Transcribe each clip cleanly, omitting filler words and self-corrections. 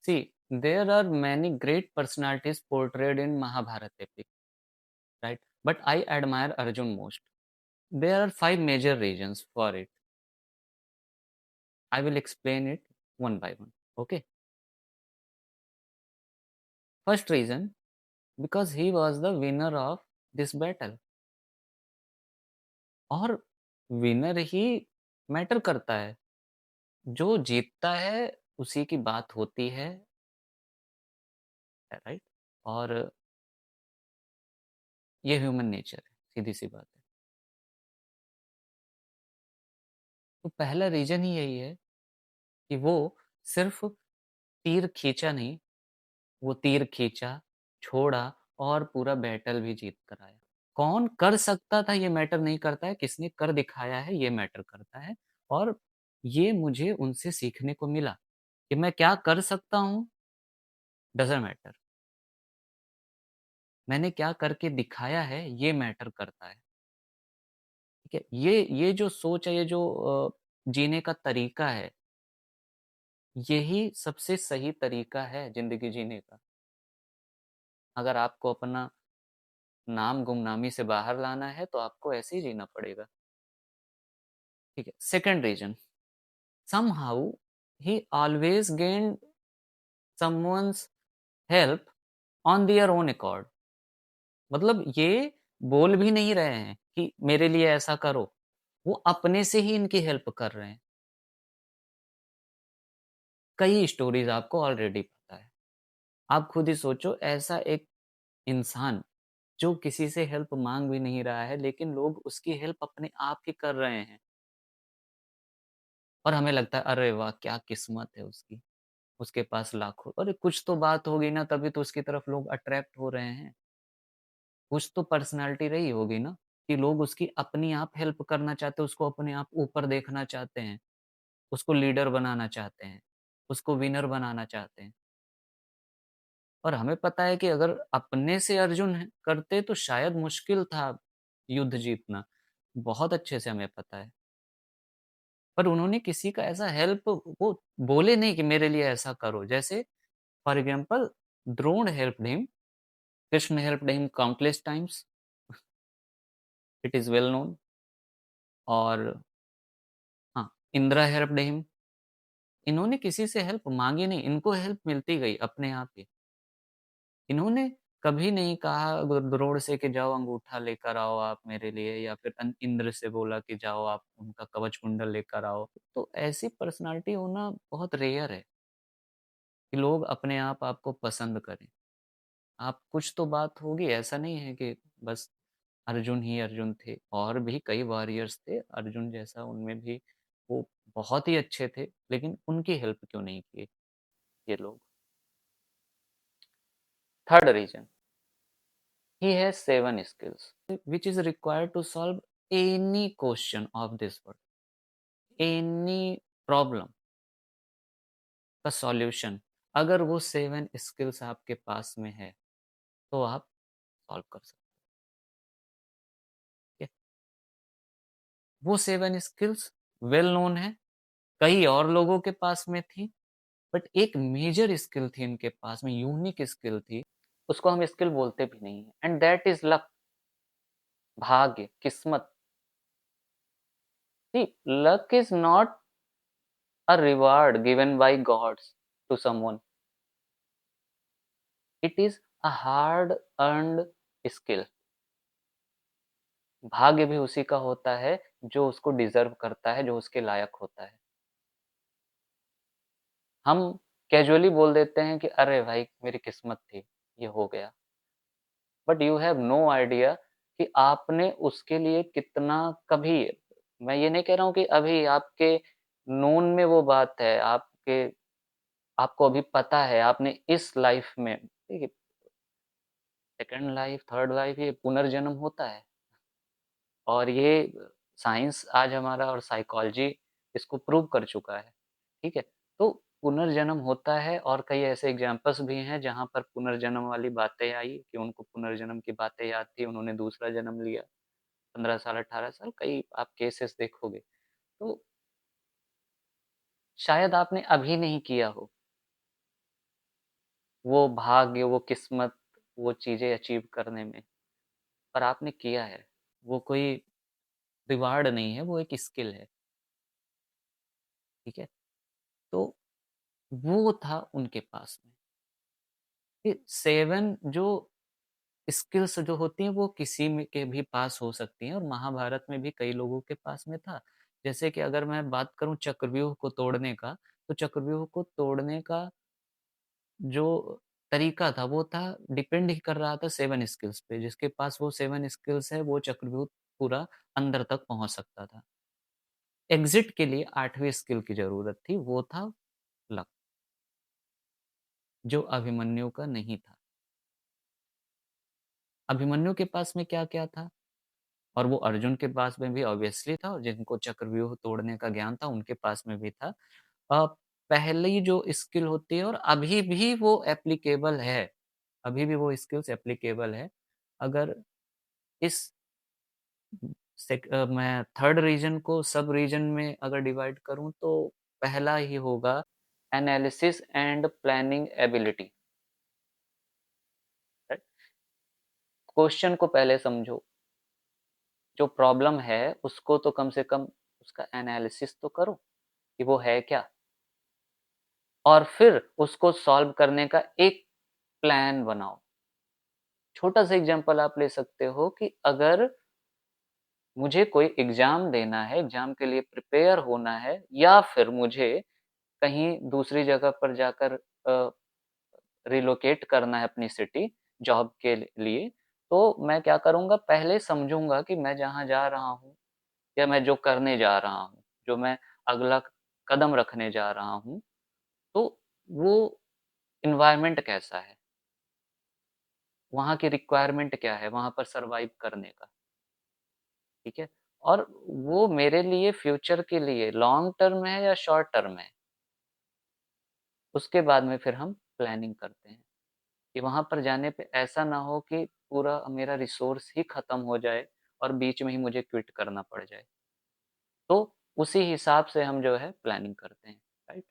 See, there are many great personalities portrayed in Mahabharata epic, right? But I admire Arjun most. There are five major reasons for it. I will explain it one by one. Okay. First reason, because he was the winner of this battle. और winner ही matter करता है। जो जीतता है उसी की बात होती है, राइट? और ये ह्यूमन नेचर है, सीधी-सी बात है। तो पहला रीज़न ही यही है कि वो सिर्फ़ तीर खींचा नहीं, वो तीर खींचा, छोड़ा और पूरा बैटल भी जीत कर आया। कौन कर सकता था ये मैटर नहीं करता है, किसने कर दिखाया है ये मैटर करता है। और ये मुझे उनसे सीखने को मिला कि मैं क्या कर सकता हूँ, डज़न्ट मैटर। मैंने क्या करके दिखाया है, ये मैटर करता है, ठीक है? ये जो सोच है, ये जो जीने का तरीका है, यही सबसे सही तरीका है ज़िंदगी जीने का। अगर आपको अपना नाम गुमनामी से बाहर लाना है, तो आपको ऐसे ही जीना पड़ेगा, ठीक है? Second reason, somehow he always gained someone's help on their own accord। मतलब ये बोल भी नहीं रहे हैं कि मेरे लिए ऐसा करो, वो अपने से ही इनकी हेल्प कर रहे हैं। कई स्टोरीज़ आपको ऑलरेडी पता है। आप खुद ही सोचो, ऐसा एक इंसान जो किसी से हेल्प माँग भी नहीं रहा है, लेकिन लोग उसकी हेल्प अपने आप ही कर रहे हैं और हमें लगता है अरे वाह! क्या किस्मत है उसकी, उसके पास लाखों, अरे कुछ तो बात होगी ना, तभी तो उसकी तरफ लोग अट्रैक्ट हो रहे हैं। कुछ तो पर्सनैलिटी रही होगी ना कि लोग उसकी अपनी आप हेल्प करना चाहते हैं, उसको अपने आप ऊपर देखना चाहते हैं, उसको लीडर बनाना चाहते हैं, उसको विनर बनाना चाहते हैं। और हमें पता है कि अगर अपने से अर्जुन करते तो शायद मुश्किल था युद्ध जीतना, बहुत अच्छे से हमें पता है। पर उन्होंने किसी का ऐसा हेल्प, वो बोले नहीं कि मेरे लिए ऐसा करो। जैसे for example, Drona helped him, Krishna helped him countless times, it is well known. और हाँ, इंदिरा हेल्प्ड हिम। इन्होंने किसी से हेल्प मांगी नहीं, इनको हेल्प मिलती गई अपने आप ही। इन्होंने कभी नहीं कहा द्रोण से कि जाओ अंगूठा लेकर आओ आप मेरे लिए, या फिर इंद्र से बोला कि जाओ आप उनका कवच कुंडल लेकर आओ। तो ऐसी पर्सनालिटी होना बहुत रेयर है कि लोग अपने आप आपको पसंद करें। आप कुछ तो बात होगी, ऐसा नहीं है कि बस अर्जुन ही अर्जुन थे, और भी कई वॉरियर्स थे अर्जुन जैसा, उनमें भी वो बहुत ही अच्छे थे, लेकिन उनकी हेल्प क्यों नहीं की ये लोग। Third reason, he has 7 skills which is required to solve any question of this world, any problem का सॉल्यूशन। अगर वो 7 स्किल्स आपके पास में है तो आप सॉल्व कर सकते हैं। वो 7 स्किल्स वेल नोन है, कई और लोगों के पास में थी, बट एक मेजर स्किल थी इनके पास में, यूनिक स्किल थी। उसको हम स्किल बोलते भी नहीं है, एंड दैट इज लक, भाग्य, किस्मत। See, luck is not a reward given by gods to someone. It is a hard earned skill। भाग्य भी उसी का होता है जो उसको डिजर्व करता है, जो उसके लायक होता है। हम कैजुअली बोल देते हैं कि अरे भाई मेरी किस्मत थी, ये हो गया। But you have no idea कि आपने उसके लिए कितना, कभी, मैं ये नहीं कह रहा हूँ कि अभी आपके नोन में वो बात है, आपके, आपको अभी पता है, आपने इस लाइफ में, ठीक है, सेकंड लाइफ, थर्ड लाइफ, ये पुनर्जन्म होता है। और ये साइंस आज हमारा और साइकोलॉजी इसको प्रूव कर चुका है, ठीक है? तो पुनर्जन्म होता है, और कई ऐसे एग्जांपल्स भी हैं जहाँ पर पुनर्जन्म वाली बातें आई कि उनको पुनर्जन्म की बातें याद थी, उन्होंने दूसरा जन्म लिया, 15 साल 18 साल, कई आप केसेस देखोगे। तो शायद आपने अभी नहीं किया हो, वो भाग्य, वो किस्मत, वो चीज़ें अचीव करने में, पर आपने किया है। वो कोई रिवार्ड नहीं है, वो एक स्किल है, ठीक है? तो वो था उनके पास में। ये 7 जो स्किल्स जो होती हैं वो किसी में के भी पास हो सकती हैं और महाभारत में भी कई लोगों के पास में था। जैसे कि अगर मैं बात करूँ चक्रव्यूह को तोड़ने का, तो चक्रव्यूह को तोड़ने का जो तरीका था वो था डिपेंड ही कर रहा था 7 स्किल्स पे। जिसके पास वो 7 स्किल्स है वो चक्रव्यूह पूरा अंदर तक पहुँच सकता था। एग्ज़िट के लिए 8वीं स्किल की ज़रूरत थी, वो था लक, जो अभिमन्यु का नहीं था। अभिमन्यु के पास में क्या-क्या था? और वो अर्जुन के पास में भी ऑब्वियसली था और जिनको चक्रव्यूह तोड़ने का ज्ञान था उनके पास में भी था। अ, पहली जो स्किल होती है और अभी भी वो एप्लीकेबल है, अभी भी वो स्किल्स एप्लीकेबल है। अगर इस मैं थर्ड रीजन को सब रीजन में अगर डिवाइड करूँ तो पहला ही होगा analysis and planning ability, right? Question को पहले समझो, जो प्रॉब्लम है उसको तो कम से कम उसका एनालिसिस तो करो कि वो है क्या? और फिर उसको सॉल्व करने का एक प्लान बनाओ। छोटा सा एग्जांपल आप ले सकते हो कि अगर मुझे कोई एग्जाम देना है, एग्जाम के लिए प्रिपेयर होना है या फिर मुझे कहीं दूसरी जगह पर जाकर रिलोकेट करना है अपनी सिटी जॉब के लिए, तो मैं क्या करूँगा पहले समझूँगा कि मैं जहाँ जा रहा हूँ या मैं जो करने जा रहा हूँ, जो मैं अगला कदम रखने जा रहा हूँ, तो वो एनवायरनमेंट कैसा है? वहाँ की रिक्वायरमेंट क्या है वहाँ पर सर्वाइव करने का, ठीक है? और वो मेरे लिए फ्यूचर के लिए लॉन्ग टर्म है या शॉर्ट टर्म है, उसके बाद में फिर हम प्लानिंग करते हैं कि वहाँ पर जाने पे ऐसा ना हो कि पूरा मेरा रिसोर्स ही खत्म हो जाए और बीच में ही मुझे क्विट करना पड़ जाए। तो उसी हिसाब से हम जो है प्लानिंग करते हैं, राइट?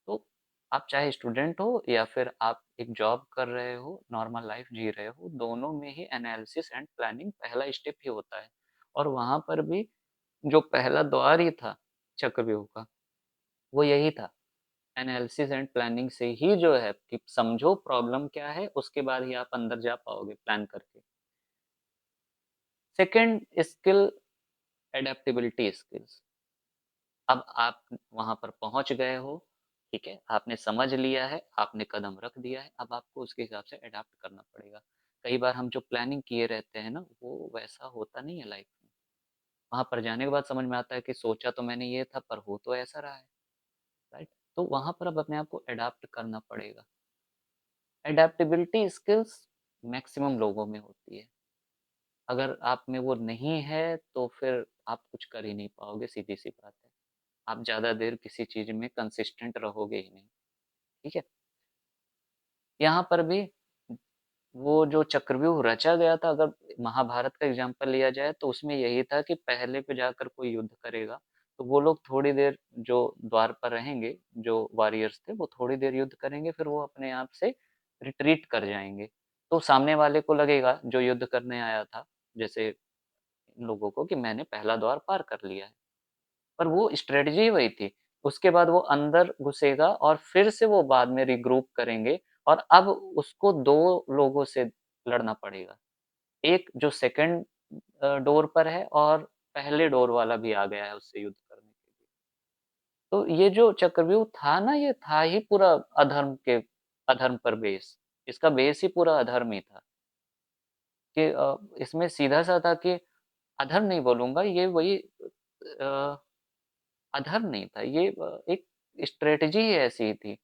तो आप चाहे स्टूडेंट हो या फिर आप एक जॉब कर रहे हो, नॉर्मल लाइफ जी रहे हो, दोनों में ही एनालिसिस एंड प्लानिंग पहला स्टेप ही होता है। और वहाँ पर भी जो पहला द्वार ही था चक्रव्यूह का, वो यही था। एनालिसिस एंड प्लानिंग से ही जो है कि समझो प्रॉब्लम क्या है, उसके बाद ही आप अंदर जा पाओगे प्लान करके। Second skill adaptability skills. अब आप वहाँ पर पहुँच गए हो, ठीक है? आपने समझ लिया है, आपने कदम रख दिया है, अब आपको उसके हिसाब से एडॉप्ट करना पड़ेगा। कई बार हम जो प्लानिंग किए रहते हैं ना, वो वैसा होता नहीं है लाइफ में। वहाँ पर जाने के बाद समझ में आता है कि सोचा तो मैंने ये था, पर हो तो ऐसा रहा है, राइट? तो वहाँ पर अब अपने आप को एडॉप्ट करना पड़ेगा। एडैप्टेबिलिटी स्किल्स मैक्सिमम लोगों में होती है। अगर आप में वो नहीं है, तो फिर आप कुछ कर ही नहीं पाओगे, सीधी-सी बात है। आप ज़्यादा देर किसी चीज़ में कंसिस्टेंट रहोगे ही नहीं, ठीक है? यहाँ पर भी वो जो चक्रव्यूह रचा गया था, अगर महाभारत का एग्ज़ाम्पल लिया जाए, तो उसमें यही था कि पहले पे जाकर कोई युद्ध करेगा, तो वो लोग थोड़ी देर जो द्वार पर रहेंगे, जो वॉरियर्स थे, वो थोड़ी देर युद्ध करेंगे, फिर वो अपने आप से रिट्रीट कर जाएँगे। तो सामने वाले को लगेगा, जो युद्ध करने आया था, जैसे इन लोगों को कि मैंने पहला द्वार पार कर लिया है। पर वो स्ट्रेटजी वही थी। उसके बाद वो अंदर घुसेगा और फिर से वो बाद में रिग्रुप करेंगे और अब उसको 2 लोगों से लड़ना पड़ेगा। एक जो सेकंड डोर पर है और पहले डोर वाला भी आ गया है उससे युद्ध करने के लिए। तो ये जो चक्रव्यूह था ना, ये था ही पूरा अधर्म पर बेस। इसका बेस ही पूरा अधर्म ही था कि इसमें सीधा-सा था कि अधर्म नहीं बोलूँगा, ये वही अधर्म नहीं था, ये एक स्ट्रेटजी ही ऐसी थी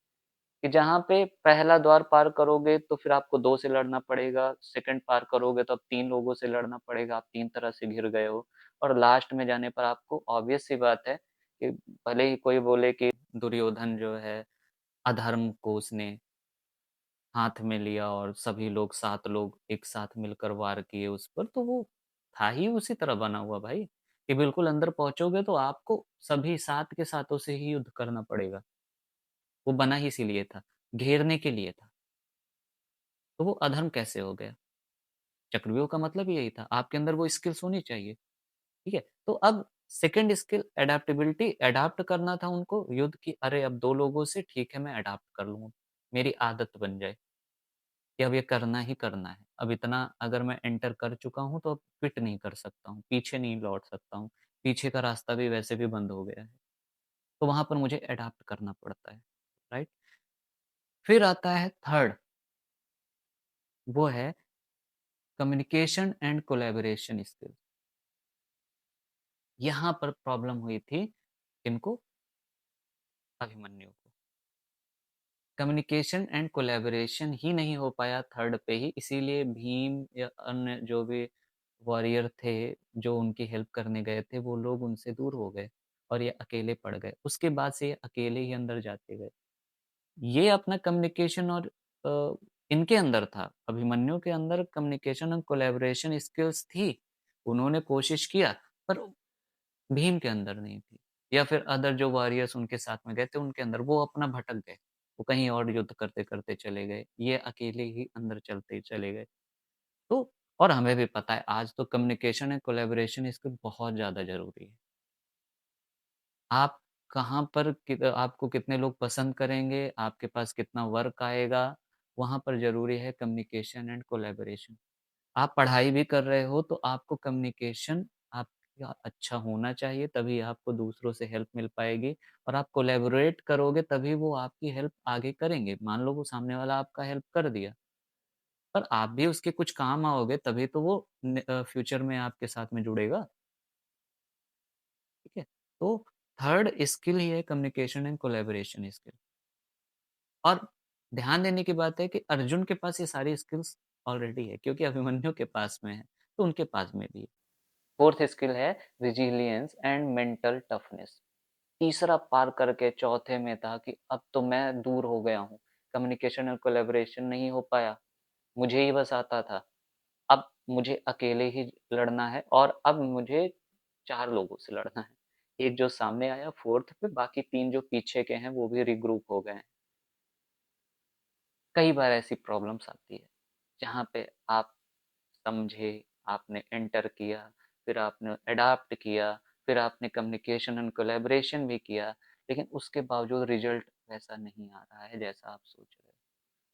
कि जहाँ पे पहला द्वार पार करोगे तो फिर आपको 2 से लड़ना पड़ेगा, सेकंड पार करोगे तो अब 3 लोगों से लड़ना पड़ेगा, आप 3 तरह से घिर गए हो और लास्ट में जाने पर आपको ऑब्वियस सी बात है कि भले ही कोई बोले कि दुर्योधन जो है अधर्म को उसने हाथ में लिया और सभी लोग 7 लोग एक साथ मिलकर वार किए उस पर, तो वो था ही उसी तरह बना हुआ भाई, कि बिल्कुल अंदर पहुँचोगे तो आपको सभी 7 के साथों से ही युद्ध करना पड़ेगा। वो बना ही इसीलिए था, घेरने के लिए था। तो वो अधर्म कैसे हो गया? चक्रव्यूह का मतलब ही यही था, आपके अंदर वो स्किल्स होनी चाहिए, ठीक है? तो अब सेकंड स्किल एडैप्टेबिलिटी, एडॉप्ट करना था उनको युद्ध की, अरे अब 2 लोगों से ठीक है मैं एडॉप्ट कर लूँ, मेरी आदत बन जाए कि अब ये करना ही करना है। अब इतना अगर मैं एंटर कर चुका हूँ तो अब क्विट नहीं कर सकता हूँ, पीछे नहीं लौट सकता हूँ, पीछे का रास्ता भी वैसे भी बंद हो गया है। तो वहाँ पर मुझे एडॉप्ट करना पड़ता है, राइट? फिर आता है थर्ड, वो है कम्युनिकेशन एंड कोलैबोरेशन स्किल। यहाँ पर प्रॉब्लम हुई थी किनको? अभिमन्यु को। कम्युनिकेशन एंड कोलैबोरेशन ही नहीं हो पाया थर्ड पे ही, इसीलिए भीम या अन्य जो भी वॉरियर थे, जो उनकी हेल्प करने गए थे, वो लोग उनसे दूर हो गए और ये अकेले पड़ गए। उसके बाद से ये अकेले ही अंदर जाते गए। ये अपना कम्युनिकेशन और इनके अंदर था, अभिमन्यु के अंदर कम्युनिकेशन और कोलैबोरेशन स्किल्स थी। उन्होंने कोशिश किया, पर भीम के अंदर नहीं थी, या फिर अदर जो वॉरियर्स उनके साथ में गए थे, उनके अंदर वो अपना भटक गए। वो कहीं और युद्ध करते-करते चले गए। ये अकेले ही अंदर चलते चले गए। तो और हमें भी पता है आज तो कम्युनिकेशन एंड कोलैबोरेशन स्किल बहुत ज़्यादा ज़रूरी है। आप कहाँ पर आपको कितने लोग पसंद करेंगे, आपके पास कितना वर्क आएगा, वहाँ पर ज़रूरी है कम्युनिकेशन एंड कोलैबोरेशन। आप पढ़ाई भी कर रहे हो तो आपको कम्युनिकेशन आपका अच्छा होना चाहिए, तभी आपको दूसरों से हेल्प मिल पाएगी और आप कोलैबोरेट करोगे तभी वो आपकी हेल्प आगे करेंगे। मान लो वो सामने वाला आपका हेल्प कर दिया, पर आप भी उसके कुछ काम आओगे तभी तो वो फ्यूचर में आपके साथ में जुड़ेगा, ठीक है? तो थर्ड स्किल ही है कम्युनिकेशन एंड कोलैबोरेशन स्किल। और ध्यान देने की बात है कि अर्जुन के पास ये सारी स्किल्स ऑलरेडी है क्योंकि अभिमन्यु के पास में है, तो उनके पास में भी है। फोर्थ स्किल है रेजिलियंस एंड मेंटल टफनेस। तीसरा पार करके चौथे में था कि अब तो मैं दूर हो गया हूँ, कम्युनिकेशन और कोलैबोरेशन नहीं हो पाया, मुझे ही बस आता था, अब मुझे अकेले ही लड़ना है और अब मुझे 4 लोगों से लड़ना है। एक जो सामने आया फोर्थ पे, बाकी 3 जो पीछे के हैं वो भी रिग्रुप हो गए हैं। कई बार ऐसी प्रॉब्लम्स आती है, जहाँ पे आप समझे, आपने एंटर किया, फिर आपने अडॉप्ट किया, फिर आपने कम्युनिकेशन एंड कोलैबोरेशन भी किया, लेकिन उसके बावजूद रिजल्ट वैसा नहीं आ रहा है जैसा आप सोच रहे हो।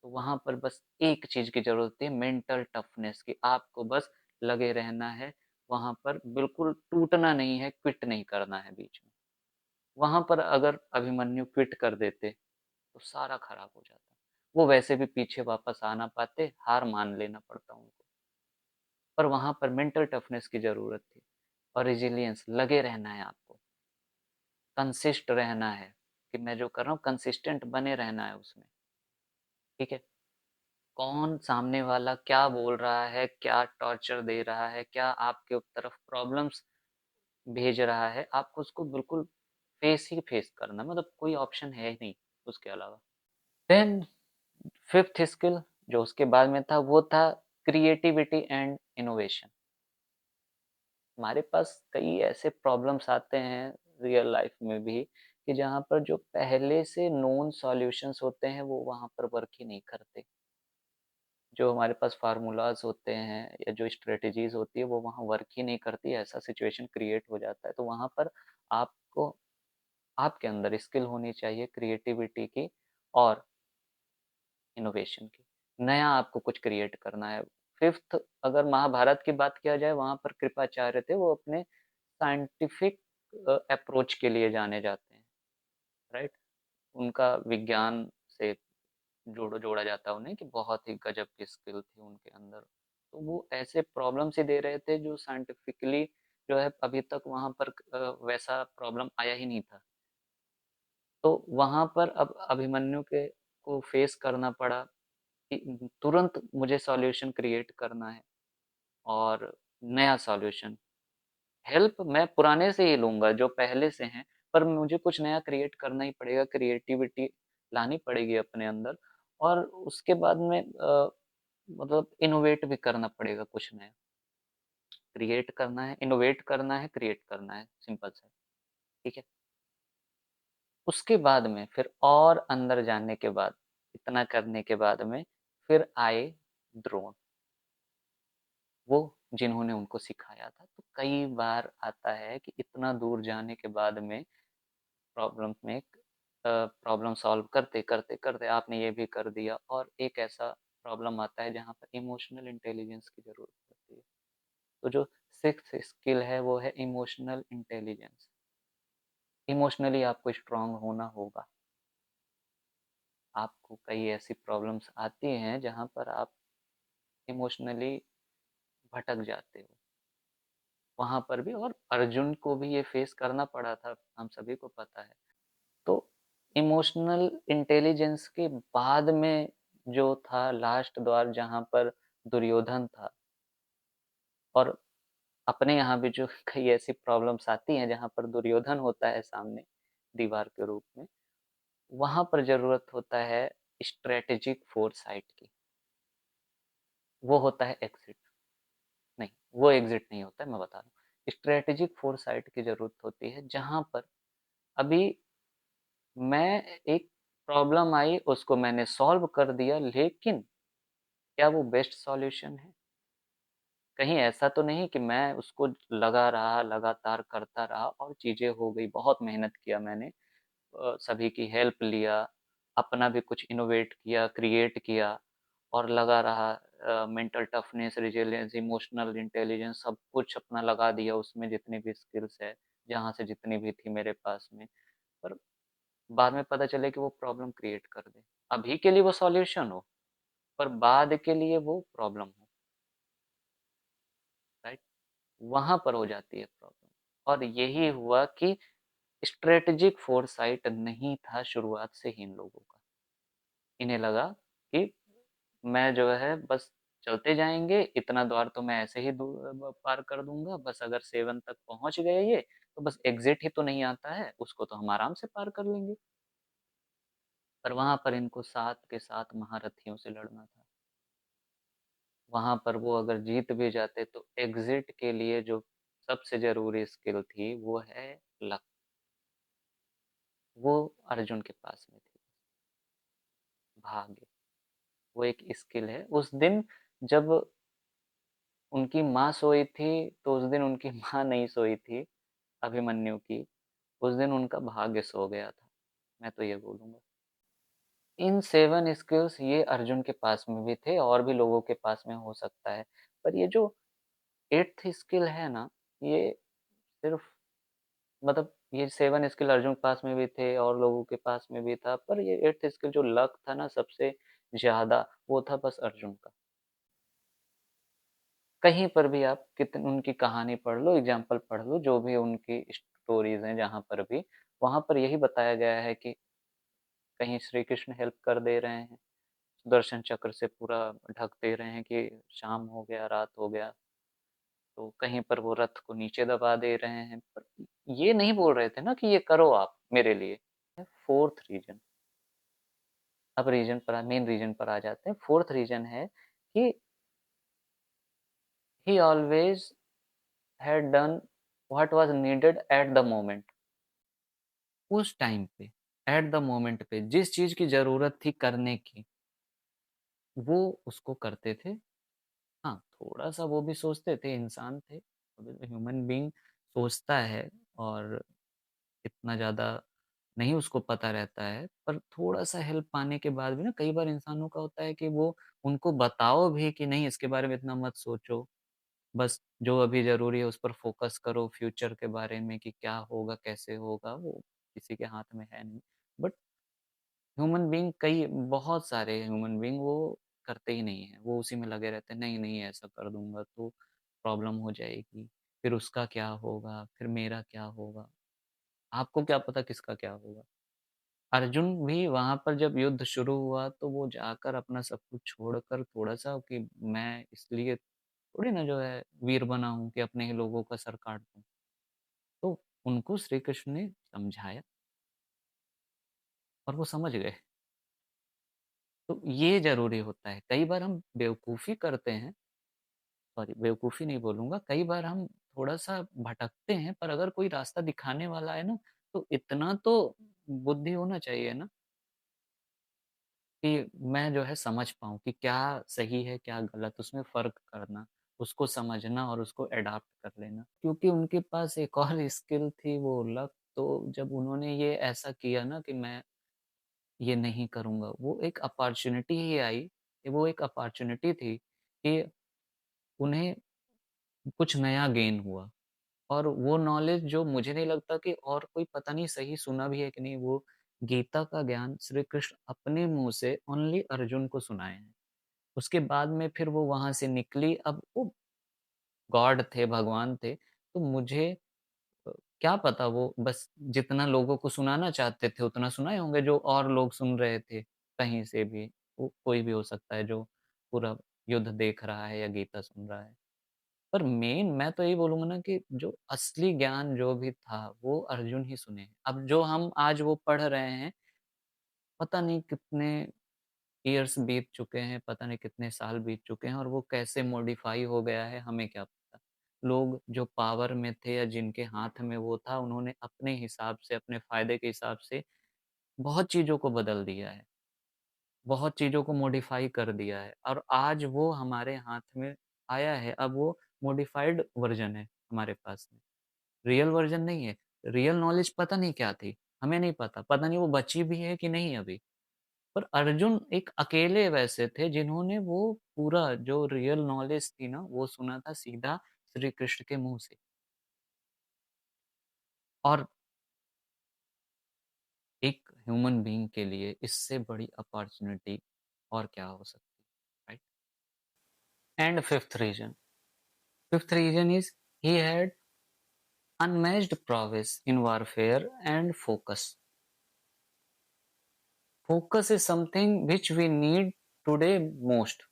तो वहाँ पर बस एक चीज़ की ज़रूरत है, मेंटल टफनेस की। आपको बस लगे रहना है, वहाँ पर बिल्कुल टूटना नहीं है, क्विट नहीं करना है बीच में। वहाँ पर अगर अभिमन्यु क्विट कर देते, तो सारा खराब हो जाता। वो वैसे भी पीछे वापस आ ना पाते, हार मान लेना पड़ता उनको। पर वहाँ पर मेंटल टफनेस की ज़रूरत थी और रेजिलियंस, लगे रहना है आपको, कंसिस्ट रहना है कि मैं जो कर रहा हूँ कंसिस्टेंट बने रहना है उसमें, ठीक है? कौन सामने वाला क्या बोल रहा है, क्या टॉर्चर दे रहा है, क्या आपके तरफ प्रॉब्लम्स भेज रहा है, आपको उसको बिल्कुल फेस ही फेस करना, मतलब कोई ऑप्शन है ही नहीं उसके अलावा। देन फिफ्थ स्किल जो उसके बाद में था वो था क्रिएटिविटी एंड इनोवेशन। हमारे पास कई ऐसे प्रॉब्लम्स आते हैं रियल लाइफ में भी कि जहाँ पर जो पहले से नोन सॉल्यूशंस होते हैं वो वहाँ पर वर्क ही नहीं करते। जो हमारे पास फार्मूलाज होते हैं या जो स्ट्रेटजीज होती है वो वहाँ वर्क ही नहीं करती, ऐसा सिचुएशन क्रिएट हो जाता है। तो वहाँ पर आपको आपके अंदर स्किल होनी चाहिए क्रिएटिविटी की और इनोवेशन की। नया आपको कुछ क्रिएट करना है। फिफ्थ, अगर महाभारत की बात किया जाए वहाँ पर कृपाचार्य थे, वो अपने साइंटिफिक अप्रोच के लिए जाने जाते हैं, राइट? उनका विज्ञान से जोड़ा जाता है उन्हें कि बहुत ही गजब की स्किल थी उनके अंदर। तो वो ऐसे प्रॉब्लम्स ही दे रहे थे जो साइंटिफिकली जो है अभी तक वहाँ पर वैसा प्रॉब्लम आया ही नहीं था। तो वहाँ पर अब अभिमन्यु के को फेस करना पड़ा कि तुरंत मुझे सॉल्यूशन क्रिएट करना है और नया सॉल्यूशन। हेल्प मैं पुराने से ही लूँगा जो पहले से हैं, पर मुझे कुछ नया क्रिएट करना ही पड़ेगा, क्रिएटिविटी लानी पड़ेगी अपने अंदर और उसके बाद में मतलब इनोवेट भी करना पड़ेगा कुछ नया। क्रिएट करना है, इनोवेट करना है, क्रिएट करना है, सिंपल सा, ठीक है? उसके बाद में फिर और अंदर जाने के बाद, इतना करने के बाद में फिर आए द्रोण, वो जिन्होंने उनको सिखाया था। तो कई बार आता है कि इतना दूर जाने के बाद में प्रॉब्लम सॉल्व करते करते करते आपने ये भी कर दिया, और एक ऐसा प्रॉब्लम आता है जहाँ पर इमोशनल इंटेलिजेंस की जरूरत पड़ती है। तो जो सिक्स्थ स्किल है वो है इमोशनल इंटेलिजेंस। इमोशनली आपको स्ट्रांग होना होगा। आपको कई ऐसी प्रॉब्लम्स आती हैं जहाँ पर आप इमोशनली भटक जाते हो। वहां पर भी, और अर्जुन को भी ये फेस करना पड़ा था, हम सभी को पता है। तो इमोशनल इंटेलिजेंस के बाद में जो था लास्ट द्वार, जहाँ पर दुर्योधन था, और अपने यहाँ भी जो कई ऐसी प्रॉब्लम्स आती हैं जहाँ पर दुर्योधन होता है सामने दीवार के रूप में, वहां पर जरूरत होता है स्ट्रेटेजिक फोरसाइट की। वो होता है एग्जिट। नहीं, वो एग्जिट नहीं होता है, मैं बता रहा हूँ। स्ट्रेटेजिक फोरसाइट की जरूरत होती है जहां पर अभी मैं एक प्रॉब्लम आई, उसको मैंने सॉल्व कर दिया, लेकिन क्या वो बेस्ट सॉल्यूशन है? कहीं ऐसा तो नहीं कि मैं उसको लगा रहा, लगातार करता रहा और चीजें हो गई, बहुत मेहनत किया मैंने, सभी की हेल्प लिया, अपना भी कुछ इनोवेट किया, क्रिएट किया, और लगा रहा, mental toughness, resilience, emotional intelligence, सब कुछ अपना लगा दिया उसमें, जितनी भी स्किल्स है, जहाँ से जितनी भी थी मेरे पास में, पर बाद में पता चले कि वो प्रॉब्लम क्रिएट कर दे। अभी के लिए वो सॉल्यूशन हो, पर बाद के लिए वो प्रॉब्लम हो, राइट? वहां पर हो जाती है प्रॉब्लम। और यही हुआ कि स्ट्रेटेजिक फोरसाइट नहीं था शुरुआत से ही इन लोगों का। इन्हें लगा कि मैं जो है बस चलते जाएंगे, इतना द्वार तो मैं ऐसे ही पार कर दूंगा, बस अगर 7 तक पहुंच गए ये, तो बस एग्जिट ही तो नहीं आता है, उसको तो हम आराम से पार कर लेंगे। पर वहां पर इनको 7 के 7 महारथियों से लड़ना था। वहां पर वो अगर जीत भी जाते तो एग्जिट के लिए जो सबसे जरूरी स्किल थी वो है लक। वो अर्जुन के पास में थी, भाग्य। वो एक स्किल है। उस दिन जब उनकी माँ सोई थी, तो उस दिन उनकी माँ नहीं सोई थी, अभिमन्यु की। उस दिन उनका भाग्य सो गया था, मैं तो ये बोलूंगा। इन 7 स्किल्स ये अर्जुन के पास में भी थे, और भी लोगों के पास में हो सकता है, पर ये जो 8th स्किल है ना, ये सिर्फ, मतलब ये 7 स्किल अर्जुन के पास में भी थे और लोगों के पास में भी था, पर ये 8th स्किल जो लक था ना सबसे ज्यादा, वो था बस अर्जुन का। कहीं पर भी आप कितनी उनकी कहानी पढ़ लो, एग्जाम्पल पढ़ लो, जो भी उनकी स्टोरीज हैं जहाँ पर भी, वहां पर यही बताया गया है कि कहीं श्री कृष्ण हेल्प कर दे रहे हैं, सुदर्शन चक्र से पूरा ढक दे रहे हैं कि शाम हो गया, रात हो गया, तो कहीं पर वो रथ को नीचे दबा दे रहे हैं, पर ये नहीं बोल रहे थे ना कि ये करो आप मेरे लिए। फोर्थ रीजन, अब रीजन पर, मेन रीजन पर आ जाते हैं। फोर्थ रीजन है कि ही always had done what was needed at the moment. उस टाइम पे, एट द मोमेंट पे जिस चीज की जरूरत थी करने की, वो उसको करते थे। हाँ, थोड़ा सा वो भी सोचते थे, इंसान थे, ह्यूमन बीइंग सोचता है, और इतना ज्यादा नहीं उसको पता रहता है, पर थोड़ा सा हेल्प पाने के बाद भी ना, कई बार इंसानों का होता है कि वो उनको बताओ भी कि नहीं, इसके बारे में इतना मत सोचो, बस जो अभी जरूरी है उस पर फोकस करो, फ्यूचर के बारे में कि क्या होगा, कैसे होगा, वो किसी के हाथ में है नहीं। बट ह्यूमन बीइंग, कई बहुत सारे ह्यूमन बीइंग वो करते ही नहीं है, वो उसी में लगे रहते हैं, नहीं नहीं ऐसा कर दूंगा तो प्रॉब्लम हो जाएगी, फिर उसका क्या होगा, फिर मेरा क्या होगा। आपको क्या पता किसका क्या होगा? अर्जुन भी वहां पर जब युद्ध शुरू हुआ, तो वो जाकर अपना सब कुछ छोड़कर, थोड़ा सा कि मैं इसलिए थोड़ी ना जो है वीर बना हूं कि अपने ही लोगों का सर काट दूं, तो उनको श्री कृष्ण ने समझाया और वो समझ गए। तो ये जरूरी होता है। कई बार हम बेवकूफ़ी करते हैं, सॉरी बेवकूफ़ी नहीं बोलूँगा, कई बार हम थोड़ा-सा भटकते हैं, पर अगर कोई रास्ता दिखाने वाला है ना, तो इतना तो बुद्धि होना चाहिए ना, कि मैं जो है समझ पाऊँ कि क्या सही है, क्या गलत, उसमें फ़र्क करना, उसको समझना और उसको एडॉप्ट कर लेना। क्योंकि उनके पास एक और स्किल थी वो लक, तो जब उन्होंने ये ऐसा किया ना कि मैं ये नहीं करूँगा, वो एक अपॉर्च्युनिटी ही आई, वो एक अपॉर्च्युनिटी थी कि उन्हें कुछ नया गेन हुआ। और वो नॉलेज जो मुझे नहीं लगता कि और कोई पता नहीं सही सुना भी है कि नहीं, वो गीता का ज्ञान श्री कृष्ण अपने मुँह से ओनली अर्जुन को सुनाए हैं। उसके बाद में फिर वो वहाँ से निकली, अब वो गॉड थे, भगवान थे, तो मुझे अ, क्या पता वो बस जितना लोगों को सुनाना चाहते थे उतना सुनाए होंगे, जो और लोग सुन रहे थे कहीं से भी। वो कोई भी हो सकता है जो पूरा युद्ध देख रहा है या गीता सुन रहा है। पर मेन मैं तो यही बोलूँगा ना कि जो असली ज्ञान जो भी था, वो अर्जुन ही सुने हैं। अब जो हम आज वो पढ़ रहे हैं, पता नहीं कितने ईयर्स बीत चुके हैं, पता नहीं कितने साल बीत चुके हैं और वो कैसे मॉडिफ़ाई हो गया है, हमें क्या पता। लोग जो पावर में थे या जिनके हाथ में वो था, उन्होंने अपने हिसाब से, अपने फ़ायदे के हिसाब से बहुत चीज़ों को बदल दिया है, बहुत चीज़ों को मॉडिफ़ाई कर दिया है और आज वो हमारे हाथ में आया है। अब वो मॉडिफ़ाइड वर्ज़न है हमारे पास में। रियल वर्ज़न नहीं है। रियल नॉलेज पता नहीं क्या थी, हमें नहीं पता। पता नहीं वो बची भी है कि नहीं अभी। पर अर्जुन एक अकेले वैसे थे जिन्होंने वो पूरा जो रियल नॉलेज थी ना, वो सुना था सीधा श्री कृष्ण के मुँह से। और एक ह्यूमन बीइंग के लिए इससे बड़ी अपॉर्च्युनिटी और क्या हो सकती है, right? And fifth reason is he had unmatched prowess in warfare and focus. Focus is something which we need today most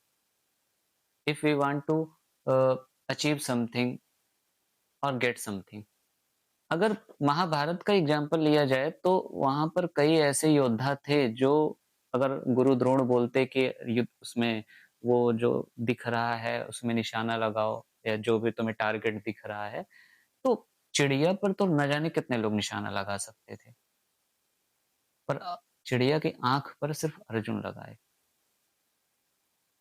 if we want to achieve something or get something. अगर महाभारत का example लिया जाए तो वहां पर कई ऐसे योद्धा थे जो, अगर गुरु द्रोण बोलते कि युद्ध उसमें वो जो दिख रहा है उसमें निशाना लगाओ या जो भी तुम्हें टारगेट दिख रहा है, तो चिड़िया पर तो न जाने कितने लोग निशाना लगा सकते थे, पर चिड़िया की आंख पर सिर्फ अर्जुन लगाए।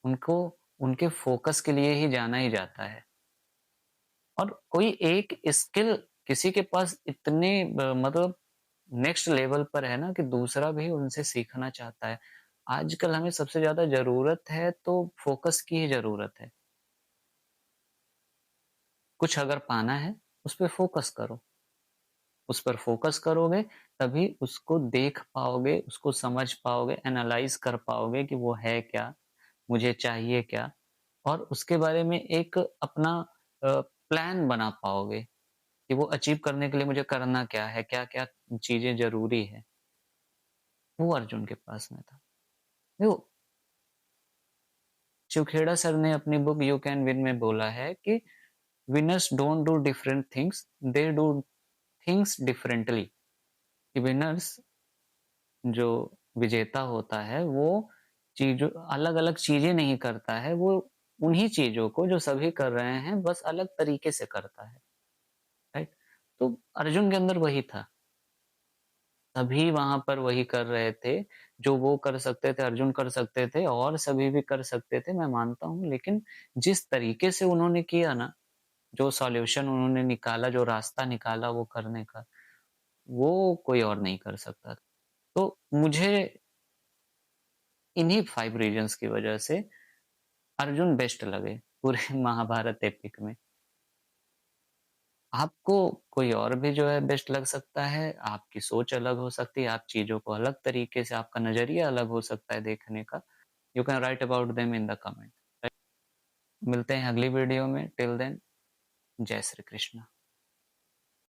उनको उनके फोकस के लिए ही जाना ही जाता है। और कोई एक स्किल किसी के पास इतने मतलब नेक्स्ट लेवल पर है ना कि दूसरा भी उनसे सीखना चाहता है। आजकल हमें सबसे ज़्यादा ज़रूरत है तो फ़ोकस की ही ज़रूरत है। कुछ अगर पाना है, उस पे फ़ोकस करो। उस पर फ़ोकस करोगे तभी उसको देख पाओगे, उसको समझ पाओगे, एनालाइज़ कर पाओगे कि वो है क्या? मुझे चाहिए क्या? और उसके बारे में एक अपना प्लान बना पाओगे कि वो अचीव करने के लिए मुझे करना क्या है? क्या-क्या चीज़ें ज़रूरी है? वो अर्जुन के पास में था। देखो, शिवखेड़ा सर ने अपनी बुक यू कैन विन में बोला है कि winners don't do different things, they do things differently. कि विनर्स जो विजेता होता है वो चीज़ों अलग-अलग चीज़ें नहीं करता है, वो उन्हीं चीज़ों को जो सभी कर रहे हैं बस अलग तरीके से करता है, राइट? तो अर्जुन के अंदर वही था। सभी वहाँ पर वही कर रहे थे, जो वो कर सकते थे, अर्जुन कर सकते थे और सभी भी कर सकते थे, मैं मानता हूँ। लेकिन जिस तरीके से उन्होंने किया ना, जो सॉल्यूशन उन्होंने निकाला, जो रास्ता निकाला वो करने का, वो कोई और नहीं कर सकता था। तो मुझे इन्हीं 5 रीज़न्स की वजह से अर्जुन बेस्ट लगे, पूरे महाभारत एपिक में। आपको कोई और भी जो है बेस्ट लग सकता है, आपकी सोच अलग हो सकती है, आप चीज़ों को अलग तरीके से, आपका नज़रिया अलग हो सकता है देखने का। You can write about them in the comment. मिलते हैं अगली वीडियो में, टिल देन जय श्री कृष्ण।